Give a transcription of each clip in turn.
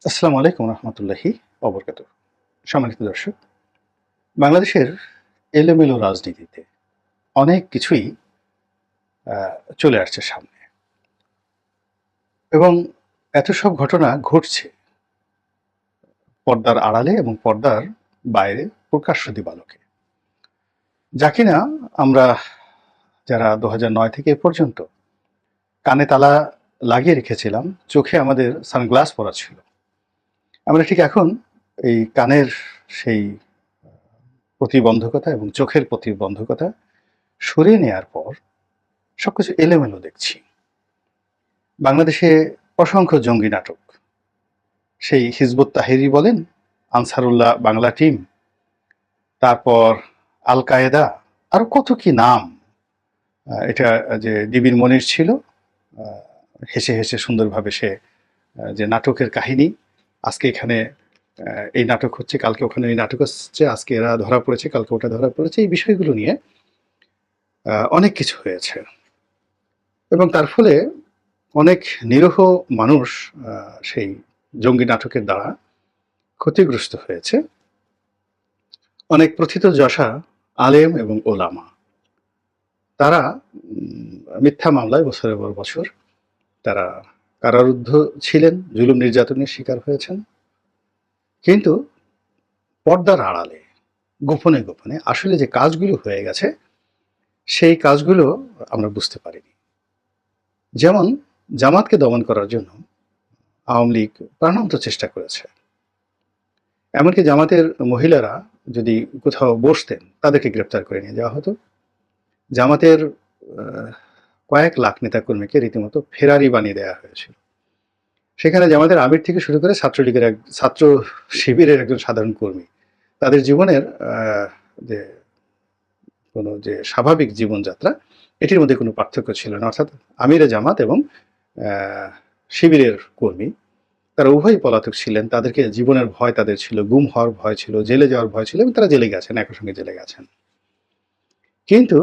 আসসালামু আলাইকুম রহমতুল্লাহি অবরকাত। সম্মানিত দর্শক, বাংলাদেশের এলোমেলো রাজনীতিতে অনেক কিছুই চলে আসছে সামনে এবং এত সব ঘটনা ঘটছে পর্দার আড়ালে এবং পর্দার বাইরে প্রকাশ্য দিবালোকে, যা কিনা আমরা যারা 2009 থেকে এ পর্যন্ত কানে তালা লাগিয়ে রেখেছিলাম, চোখে আমাদের সানগ্লাস পরা ছিল, আমরা ঠিক এখন এই কানের সেই প্রতিবন্ধকতা এবং চোখের প্রতিবন্ধকতা সরিয়ে নেয়ার পর সবকিছু এলোমেলো দেখছি। বাংলাদেশে অসংখ্য জঙ্গি নাটক, সেই হিজবুত তাহরির বলেন, আনসারুল্লাহ বাংলা টিম, তারপর আল কায়েদা, আরো কত কি নাম। এটা যে ডিবির মনির ছিল, আহ, হেসে হেসে সুন্দরভাবে সে যে নাটকের কাহিনী, আজকে এখানে এই নাটক হচ্ছে, কালকে ওখানে এই নাটক হচ্ছে, আজকে এরা ধরা পড়েছে, কালকে ওটা ধরা পড়েছে, এই বিষয়গুলো নিয়ে অনেক কিছু হয়েছে এবং তার ফলে অনেক নিরীহ মানুষ সেই জঙ্গি নাটকের দ্বারা ক্ষতিগ্রস্ত হয়েছে। অনেক প্রথিতযশা আলেম এবং ওলামা, তারা মিথ্যা মামলায় বছরের পর বছর তারা কারারুদ্ধ ছিলেন, জুলুম নির্যাতনের শিকার হয়েছেন। কিন্তু পর্দার আড়ালে গোপনে গোপনে আসলে যে কাজগুলো হয়ে গেছে, সেই কাজগুলো আমরা বুঝতে পারিনি। যেমন জামাতকে দমন করার জন্য আওয়ামী লীগ প্রাণান্ত চেষ্টা করেছে। এমনকি জামাতের মহিলারা যদি কোথাও বসতেন, তাদেরকে গ্রেপ্তার করে নিয়ে যাওয়া হতো। জামাতের কয়েক লাখ নেতাকর্মীকে রীতিমতো ফেরারি বানিয়ে দেওয়া হয়েছিল। সেখানে জামাতের আমির থেকে শুরু করে ছাত্রলীগের ছাত্র শিবিরের একজন সাধারণ কর্মী, তাদের জীবনের যে কোনো যে স্বাভাবিক জীবনযাত্রা, এটির মধ্যে কোনো পার্থক্য ছিল না। অর্থাৎ আমিরে জামাত এবং শিবিরের কর্মী, তারা উভয়ই পলাতক ছিলেন। তাদেরকে জীবনের ভয় তাদের ছিল, গুম হওয়ার ভয় ছিল, জেলে যাওয়ার ভয় ছিল এবং তারা জেলে গেছেন, একই সঙ্গে জেলে গেছেন। কিন্তু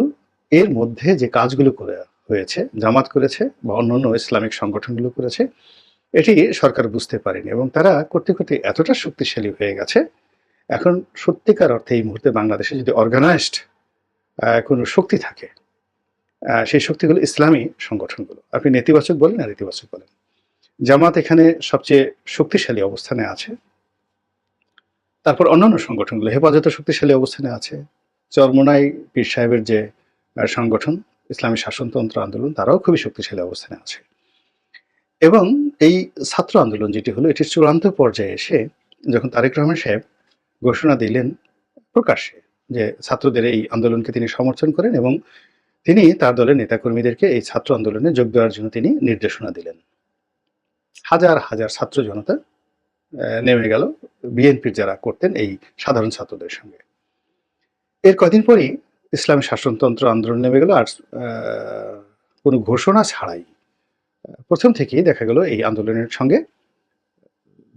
এর মধ্যে যে কাজগুলো করে হয়েছে, জামাত করেছে বা অন্যান্য ইসলামিক সংগঠনগুলো করেছে, এটি সরকার বুঝতে পারেনি এবং তারা করতে করতে এতটা শক্তিশালী হয়ে গেছে। এখন সত্যিকার অর্থে এই মুহূর্তে বাংলাদেশে যদি অর্গানাইজড কোনো শক্তি থাকে, সেই শক্তিগুলো ইসলামী সংগঠনগুলো। আপনি নেতিবাচক বলেন আর ইতিবাচক বলেন, জামাত এখানে সবচেয়ে শক্তিশালী অবস্থানে আছে। তারপর অন্যান্য সংগঠনগুলো হেফাজতে শক্তিশালী অবস্থানে আছে। চরমোনাই পীর সাহেবের যে সংগঠন ইসলামী শাসনতন্ত্র আন্দোলন, তারাও খুবই শক্তিশালী অবস্থানে আছে। এবং এই ছাত্র আন্দোলন যেটি হলো, এটির চূড়ান্ত পর্যায়ে এসে যখন তারেক রহমান সাহেব ঘোষণা দিলেন প্রকাশ্যে যে ছাত্রদের এই আন্দোলনকে তিনি সমর্থন করেন এবং তিনি তার দলের নেতাকর্মীদেরকে এই ছাত্র আন্দোলনে যোগ দেওয়ার জন্য তিনি নির্দেশনা দিলেন, হাজার হাজার ছাত্র জনতা নেমে গেল বিএনপির যারা করতেন এই সাধারণ ছাত্রদের সঙ্গে। এর কদিন পরই ইসলামী শাসনতন্ত্র আন্দোলন নেমে গেল। আর কোনো ঘোষণা ছাড়াই প্রথম থেকেই দেখা গেল এই আন্দোলনের সঙ্গে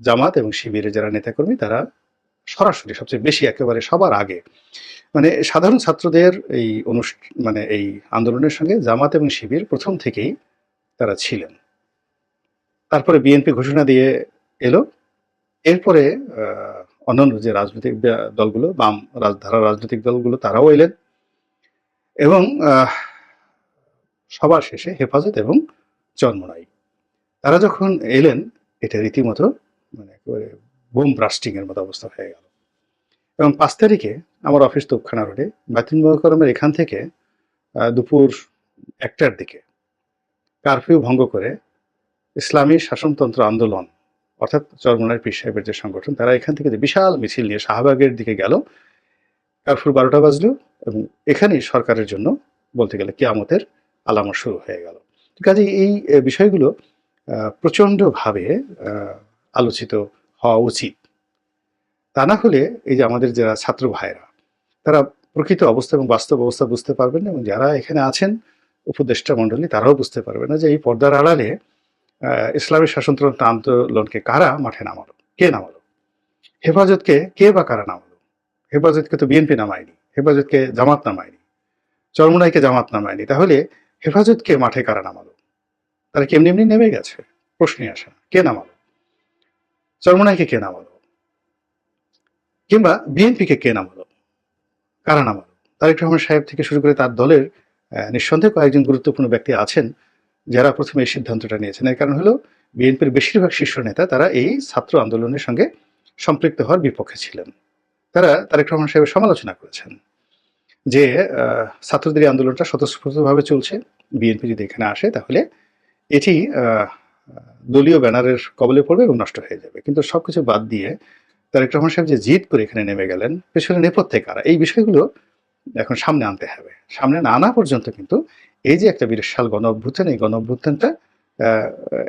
জামাত এবং শিবিরের যারা নেতাকর্মী, তারা সরাসরি সবচেয়ে বেশি একেবারে সবার আগে, মানে সাধারণ ছাত্রদের এই মানে এই আন্দোলনের সঙ্গে জামাত এবং শিবির প্রথম থেকেই তারা ছিলেন। তারপরে বিএনপি ঘোষণা দিয়ে এলো। এরপরে অন্যান্য যে রাজনৈতিক দলগুলো, বাম ধারা রাজনৈতিক দলগুলো, তারাও এলেন এবং সবার শেষে হেফাজত এবং চরমোনাই, তারা যখন এলেন, এটা রীতিমতো মানে একেবারে বোম ব্রাস্টিং এর মতো অবস্থা হয়ে গেল। এবং 5 তারিখে আমার অফিস তোপখানা রোডে, বাতিল মোকাররমের এখান থেকে দুপুর 1টার দিকে কারফিউ ভঙ্গ করে ইসলামী শাসনতন্ত্র আন্দোলন, অর্থাৎ চরমোনাই পীর সাহেবের যে সংগঠন, তারা এখান থেকে যে বিশাল মিছিল নিয়ে শাহবাগের দিকে গেল। কারফিউ 12টা বাজলো এবং এখানেই সরকারের জন্য বলতে গেলে কিয়ামতের আলামত শুরু হয়ে গেল। কাজে এই বিষয়গুলো প্রচণ্ডভাবে আলোচিত হওয়া উচিত। তা না হলে এই যে আমাদের যারা ছাত্র ভাইরা, তারা প্রকৃত অবস্থা এবং বাস্তব অবস্থা বুঝতে পারবেন না এবং যারা এখানে আছেন উপদেষ্টা মণ্ডলী, তারাও বুঝতে পারবে না যে এই পর্দার আড়ালে ইসলামী শাসনতন্ত্র আন্দোলনকে কারা মাঠে নামালো, কে নামালো, হেফাজতকে কে বা কারা নামালো। হেফাজতকে তো বিএনপি নামায়নি, হেফাজতকে জামাত নামায়নি, চরমোনাইকে জামাত নামায়নি, তাহলে হেফাজতকে মাঠে কারা নামালো? তারা কি এমনি এমনি নেমে গেছে? প্রশ্নই আসে না, কে নামালো? চরমোনাইকে কে নামালো, কিংবা বিএনপিকে কে নামালো, কারা নামালো? তারেক রহমান সাহেব থেকে শুরু করে তার দলের নিঃসন্দেহে কয়েকজন গুরুত্বপূর্ণ ব্যক্তি আছেন যারা প্রথমে এই সিদ্ধান্তটা নিয়েছেন। এর কারণ হলো বিএনপির বেশিরভাগ শীর্ষ নেতা তারা এই ছাত্র আন্দোলনের সঙ্গে সম্পৃক্ত হওয়ার বিপক্ষে ছিলেন। তারা তারেক রহমান সাহেবের সমালোচনা করেছেন যে ছাত্রদের এই আন্দোলনটা স্বতঃস্ফূর্তভাবে চলছে, বিএনপি যদি এখানে আসে তাহলে এটি দলীয় ব্যানারের কবলে পড়বে এবং নষ্ট হয়ে যাবে। কিন্তু সবকিছু বাদ দিয়ে তারেক রহমান সাহেব যে জিদ করে এখানে নেমে গেলেন, পেছনে নেপথ্যে কারা, এই বিষয়গুলো এখন সামনে আনতে হবে। সামনে না আনা পর্যন্ত কিন্তু এই যে একটা বিশাল গণ অভ্যুত্থান, এই গণ অভ্যুত্থানটা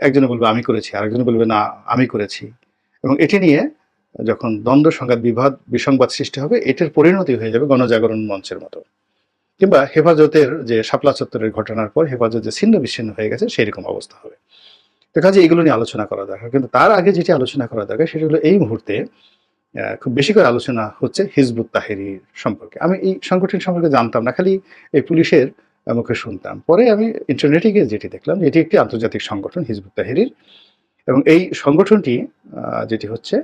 একজনে বলবে আমি করেছি, আরেকজনে বলবে না আমি করেছি, এবং এটি নিয়ে যখন দ্বন্দ্ব, সংঘাত, বিবাদ, বিসংবাদ সৃষ্টি হবে, এটার পরিণতি হয়ে যাবে গণজাগরণ মঞ্চের মতো, কিংবা হেফাজতের যে শাপলা চত্বরের ঘটনার পর হেফাজত যে ছিন্ন বিচ্ছিন্ন হয়ে গেছে সেরকম অবস্থা হবে। তো কাজে এগুলো নিয়ে আলোচনা করা দরকার। কিন্তু তার আগে যেটি আলোচনা করা দরকার সেটা হলো এই মুহূর্তে খুব বেশি করে আলোচনা হচ্ছে হিজবুত তাহরির সম্পর্কে। আমি এই সংগঠন সম্পর্কে জানতাম না, খালি এই পুলিশের মুখে শুনতাম। পরে আমি ইন্টারনেটে গিয়ে যেটি দেখলাম এটি একটি আন্তর্জাতিক সংগঠন হিজবুত তাহরির, এবং এই সংগঠনটি যেটি হচ্ছে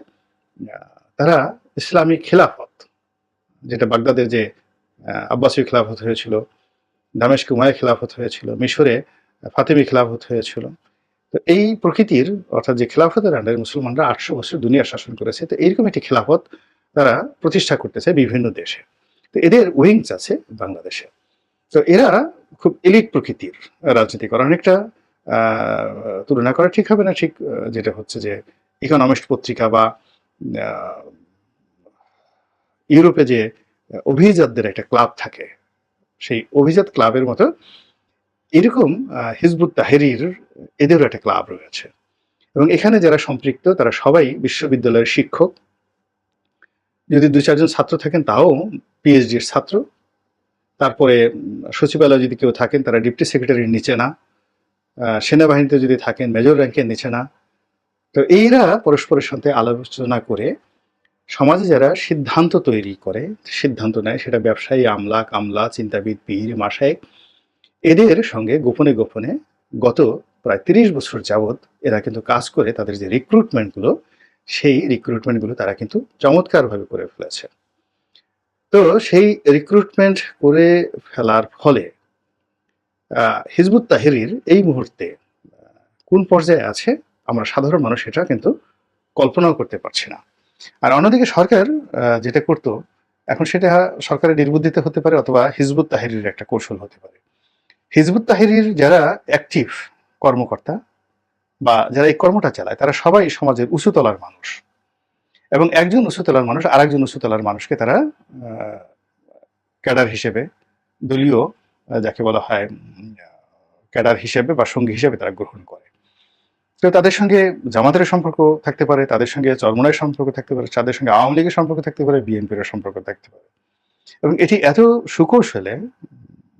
তারা ইসলামী খেলাফত, যেটা বাগদাদের যে আব্বাসী খেলাফত হয়েছিল, দামেস্কে উমাইয়া খেলাফত হয়েছিল, মিশরে ফাতেমি খেলাফত হয়েছিল, তো এই প্রকৃতির অর্থাৎ যে খেলাফতের আন্ডারে মুসলমানরা 800 বছর দুনিয়া শাসন করেছে, তো এইরকম একটি খেলাফত তারা প্রতিষ্ঠা করতেছে বিভিন্ন দেশে। তো এদের উইংস আছে বাংলাদেশে। তো এরা খুব এলিট প্রকৃতির রাজনীতি করে। অনেকটা তুলনা করা ঠিক হবে না, ঠিক যেটা হচ্ছে যে ইকোনমিস্ট পত্রিকা বা ইউরোপে যে অভিজাতদের একটা ক্লাব থাকে, সেই অভিজাত ক্লাবের মতো এরকম হিজবুত তাহরির এদেরও একটা ক্লাব রয়েছে, এবং এখানে যারা সম্পৃক্ত তারা সবাই বিশ্ববিদ্যালয়ের শিক্ষক, যদি 2-4 জন ছাত্র থাকেন তাও পিএইচডির ছাত্র, তারপরে সচিবালয়ে যদি কেউ থাকেন তারা ডিপটি সেক্রেটারির নিচে না, সেনাবাহিনীতে যদি থাকেন মেজর র্যাঙ্কের নিচে না। তো এইরা পরস্পরের সাথে আলোচনা করে সমাজে যারা সিদ্ধান্ত তৈরি করে, সিদ্ধান্ত নেয়, সেটা ব্যবসায়ী, আমলা, কামলা, চিন্তাবিদ, পীর, মাশায়েখ, এদের সঙ্গে গোপনে গোপনে গত প্রায় 30 বছর যাবৎ এরা কিন্তু কাজ করে তাদের যে রিক্রুটমেন্টগুলো, সেই রিক্রুটমেন্টগুলো তারা কিন্তু চমৎকারভাবে করে ফেলেছে। তো সেই রিক্রুটমেন্ট করে ফেলার ফলে হিজবুত তাহরির এই মুহূর্তে কোন পর্যায়ে আছে আমরা সাধারণ মানুষ এটা কিন্তু কল্পনাও করতে পারছি না। আর অন্যদিকে সরকার যেটা করতো, এখন সেটা সরকারের নির্বুদ্ধিতা হতে পারে অথবা হিজবুত তাহরির একটা কৌশল হতে পারে। হিজবুত তাহরির যারা অ্যাক্টিভ কর্মকর্তা বা যারা এই কর্মটা চালায় তারা সবাই সমাজের উঁচু তলার মানুষ, এবং একজন উঁচু তলার মানুষ আর একজন উঁচু তলার মানুষকে তারা ক্যাডার হিসেবে, দলীয় যাকে বলা হয় ক্যাডার হিসেবে বা সঙ্গী হিসেবে তারা গ্রহণ করে। তো তাদের সঙ্গে জামাতের সম্পর্ক থাকতে পারে, তাদের সঙ্গে চরমোনাইয়ের সম্পর্ক থাকতে পারে, তাদের সঙ্গে আওয়ামী লীগের সম্পর্ক থাকতে পারে, বিএনপির সম্পর্ক থাকতে পারে, এবং এটি এত সুকৌশলে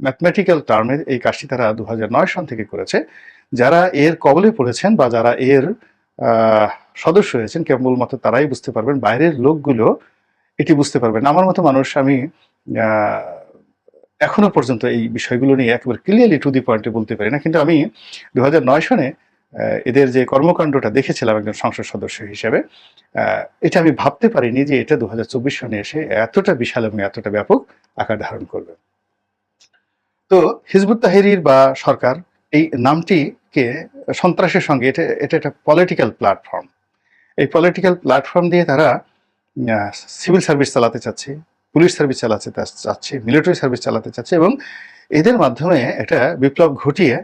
ম্যাথমেটিক্যাল টার্মে এই কাজটি তারা 2009 সন থেকে করেছে। যারা এর কবলে পড়েছেন বা যারা এর সদস্য হয়েছেন কেবলমাত্র তারাই বুঝতে পারবেন, বাইরের লোকগুলো এটি বুঝতে পারবেন। আমার মতো মানুষ আমি এখনো পর্যন্ত এই বিষয়গুলো নিয়ে একেবারে ক্লিয়ারলি টু দি পয়েন্টে বলতে পারি না, কিন্তু আমি 2009 সনে এদের যে কর্মকাণ্ডটা দেখেছিলাম একজন সংসদ সদস্য হিসেবে, এটা আমি ভাবতে পারিনি যে এটা 2024 সনে এসে এতটা বিশাল এবং এতটা ব্যাপক আকার ধারণ করবে। তো হিজবুত তাহরির বা সরকার এই নামটিকে সন্ত্রাসের সঙ্গে এটা একটা পলিটিক্যাল প্ল্যাটফর্ম। এই পলিটিক্যাল প্ল্যাটফর্ম দিয়ে তারা সিভিল সার্ভিস চালাতে চাচ্ছে, পুলিশ সার্ভিস চালাতে চাচ্ছে, মিলিটারি সার্ভিস চালাতে চাচ্ছে, এবং এদের মাধ্যমে একটা বিপ্লব ঘটিয়ে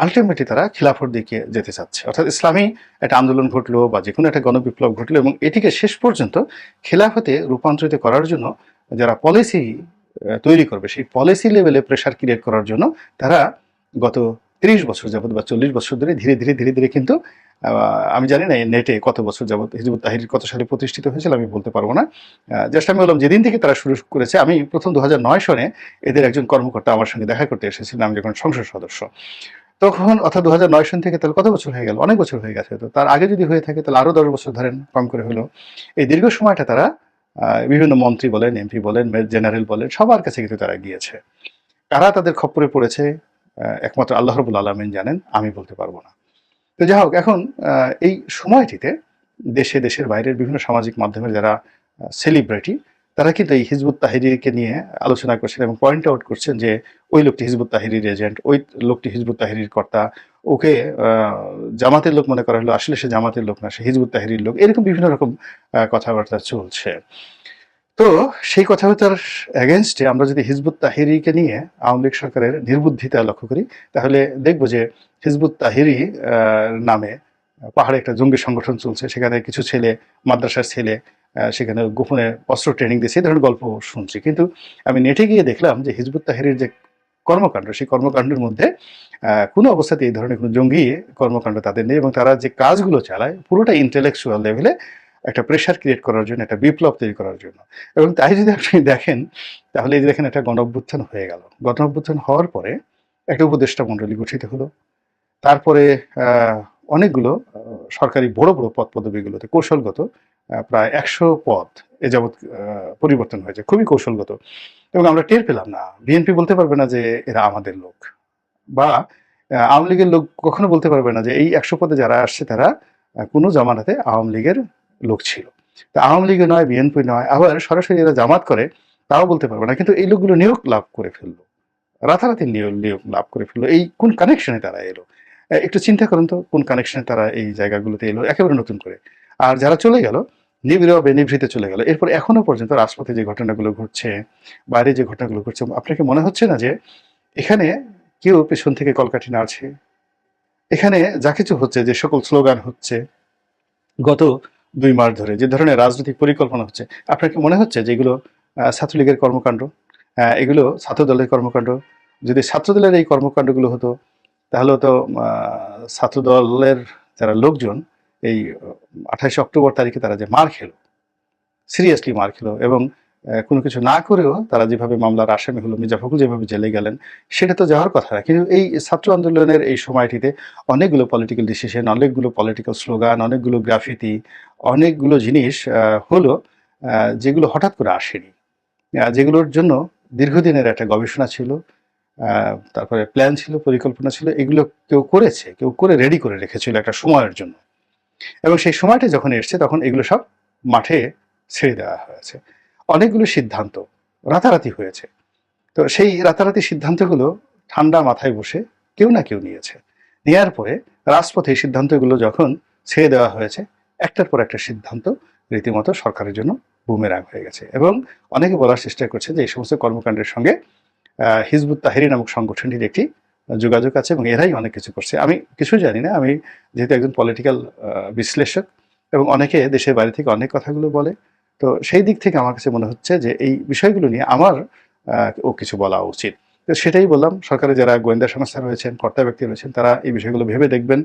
আলটিমেটলি তারা খিলাফত দিকে যেতে চাচ্ছে। অর্থাৎ ইসলামী একটা আন্দোলন ঘটলো বা যে কোনো একটা গণবিপ্লব ঘটলো, এবং এটিকে শেষ পর্যন্ত খেলাফতে রূপান্তরিত করার জন্য যারা পলিসি তৈরি করবে সেই পলিসি লেভেলে প্রেশার ক্রিয়েট করার জন্য তারা গত 30 বছর যাবৎ বা 40 বছর ধরে ধীরে ধীরে ধীরে ধীরে কিন্তু আমি জানি না নেটে কত বছর যাবৎ হিজবুত তাহরির কত সালে প্রতিষ্ঠিত হয়েছিল আমি বলতে পারবো না। জাস্ট আমি বললাম যেদিন থেকে তারা শুরু করেছে, আমি প্রথম 2009 সনে এদের একজন কর্মকর্তা আমার সঙ্গে দেখা করতে এসেছিলেন, আমি যখন সংসদ সদস্য তখন, অর্থাৎ 2009 সন থেকে তাহলে কত বছর হয়ে গেল, অনেক বছর হয়ে গেছে। তো তার আগে যদি হয়ে থাকে তাহলে আরো 10 বছর ধরেন, কম করে হলো। এই দীর্ঘ সময়টা তারা বিভিন্ন মন্ত্রী বলেন, এমপি বলেন, জেনারেল বলেন, সবার কাছে কিন্তু তারা গিয়েছে। কারা তাদের খপ্পরে পড়েছে একমাত্র আল্লাহ রাব্বুল আলামিন জানেন, আমি বলতে পারবো না। তো যাই হোক, এখন এই সময়টিতে দেশে দেশের বাইরের বিভিন্ন সামাজিক মাধ্যমের যারা সেলিব্রিটি, তারা কিন্তু এই হিজবুত তাহরিরকে নিয়ে আলোচনা করছেন এবং পয়েন্ট আউট করছেন যে ওই লোকটি হিজবুত তাহরির এজেন্ট, ওই লোকটি হিজবুত তাহরির কর্তা, ওকে জামাতের লোক মনে করা হলো, আসলে সে জামাতের লোক না, সে হিজবুত তাহরির লোক। এরকম বিভিন্ন রকম কথাবার্তা চলছে। তো সেই কথাবার্তার এগেনস্টে আমরা যদি হিজবুত তাহরিরকে নিয়ে আওয়ামী লীগ সরকারের নির্বুদ্ধিতা লক্ষ্য করি, তাহলে দেখব যে হিজবুত তাহরির নামে পাহাড়ে একটা জঙ্গি সংগঠন চলছে। সেখানে কিছু ছেলে, মাদ্রাসার ছেলে, সেখানে গোপনে অস্ত্র ট্রেনিং দিচ্ছে, এই ধরনের গল্প শুনছি। কিন্তু আমি নেটে গিয়ে দেখলাম যে হিজবুত তাহরির যে কর্মকাণ্ড, সেই কর্মকাণ্ডের মধ্যে কোনো অবস্থাতে এই ধরনের কোনো জঙ্গি কর্মকাণ্ড তাদের নেই, এবং তারা যে কাজগুলো চালায় পুরোটা ইন্টেলেকচুয়াল লেভেলে একটা প্রেশার ক্রিয়েট করার জন্য, একটা বিপ্লব তৈরি করার জন্য। এবং তাই যদি আপনি দেখেন, তাহলে এই যে দেখেন একটা গণ অভ্যুত্থান হয়ে গেল। গণ অভ্যুত্থান হওয়ার পরে একটা উপদেষ্টা মণ্ডলী গঠিত হলো। তারপরে অনেকগুলো সরকারি বড় বড় পদ পদবিগুলোতে কৌশলগত প্রায় ১০০ পদ এ যাবৎ পরিবর্তন হয়েছে, খুবই কৌশলগত। এবং আমরা টের পেলাম না। বিএনপি বলতে পারবে না যে এরা আমাদের লোক, বা আওয়ামী লীগের লোক কখনো বলতে পারবে না যে এই ১০০ পদে যারা আসছে তারা কোনো জামানাতে আওয়ামী লীগের লোক ছিল। তা আওয়ামী লীগে নয়, বিএনপি নয়, আবার সরাসরি এরা জামাত করে তাও বলতে পারবে না। কিন্তু এই লোকগুলো নিয়োগ লাভ করে ফেললো, রাতারাতি নিয়োগ লাভ করে ফেললো। এই কোন কানেকশনে তারা এলো? একটু চিন্তা করুন তো, কোন কানেকশনে তারা এই জায়গাগুলোতে এলো একেবারে নতুন করে। আর যারা চলে গেল, নিবিড় বেনিভৃতে চলে গেল। এরপর এখনো পর্যন্ত রাজপথে যে ঘটনাগুলো ঘটছে, বাইরে যে ঘটনাগুলো ঘটছে, আপনাকে মনে হচ্ছে না যে এখানে কেউ পেছন থেকে কলকাঠি নাড়ছে? এখানে যা কিছু হচ্ছে, যে সকল স্লোগান হচ্ছে গত ২ মাস ধরে, যে ধরনের রাজনৈতিক পরিকল্পনা হচ্ছে, আপনার কি মনে হচ্ছে যে এগুলো ছাত্রলীগের কর্মকাণ্ড? এগুলো ছাত্রদলের কর্মকাণ্ড? যদি ছাত্রদলের এই কর্মকাণ্ডগুলো হতো, তাহলে তো ছাত্রদলের যারা লোকজন এই ২৮ অক্টোবর তারিখে তারা যে মার খেলো, সিরিয়াসলি মার খেলো, এবং কোনো কিছু না করেও তারা যেভাবে মামলার আসামি হলো, মির্জা ফখরুল যেভাবে জেলে গেলেন, সেটা তো যাওয়ার কথা না। কিন্তু এই ছাত্র আন্দোলনের এই সময়টিতে অনেকগুলো পলিটিক্যাল ডিসিশন, অনেকগুলো পলিটিক্যাল স্লোগান, অনেকগুলো গ্রাফিতি, অনেকগুলো জিনিস হলো, যেগুলো হঠাৎ করে আসেনি, যেগুলোর জন্য দীর্ঘদিনের একটা গবেষণা ছিল, তারপরে প্ল্যান ছিল, পরিকল্পনা ছিল। এগুলো কেউ করেছে, কেউ করে রেডি করে রেখেছিল একটা সময়ের জন্য, এবং সেই সময়টা যখন এসছে তখন এগুলো সব মাঠে ছেড়ে দেওয়া হয়েছে। অনেকগুলো সিদ্ধান্ত রাতারাতি হয়েছে। তো সেই রাতারাতি সিদ্ধান্তগুলো ঠান্ডা মাথায় বসে কেউ না কেউ নিয়েছে। নেওয়ার পরে রাজপথে এই সিদ্ধান্তগুলো যখন ছেড়ে দেওয়া হয়েছে, একটার পর একটা সিদ্ধান্ত রীতিমতো সরকারের জন্য বুমেরাং হয়ে গেছে। এবং অনেকে বলার চেষ্টা করছে যে এই সমস্ত কর্মকাণ্ডের সঙ্গে হিজবুত তাহরির নামক সংগঠনটির একটি যোগাযোগ আছে, এবং এরাই অনেক কিছু করছে। আমি কিছু জানি না, আমি যেহেতু একজন পলিটিক্যাল বিশ্লেষক, এবং অনেকে দেশের বাইরে থেকে অনেক কথাগুলো বলে, তো সেই দিক থেকে আমার কাছে মনে হচ্ছে যে এই বিষয়গুলো নিয়ে আমার ও কিছু বলা উচিত। তো সেটাই বললাম, সরকারের যারা গোয়েন্দা সংস্থা রয়েছেন, কর্তা ব্যক্তি রয়েছেন, তারা এই বিষয়গুলো ভেবে দেখবেন।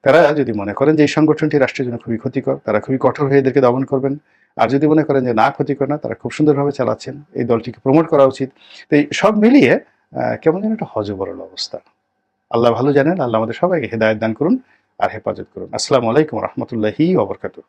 তারা যদি মনে করেন যে এই সংগঠনটি রাষ্ট্রের জন্য খুবই ক্ষতিকর, তারা খুবই কঠোর হয়ে এদেরকে দমন করবেন। আর যদি মনে করেন যে না, ক্ষতিকর না, তারা খুব সুন্দরভাবে চালাচ্ছেন, এই দলটিকে প্রমোট করা উচিত। তো এই সব মিলিয়ে কেমন যেন একটা হযবরল অবস্থা। আল্লাহ ভালো জানেন। আল্লাহ আমাদের সবাইকে হেদায়েত দান করুন আর হেফাজত করুন। আসসালামু আলাইকুম ওয়া রাহমাতুল্লাহি ওয়া বারাকাতুহু।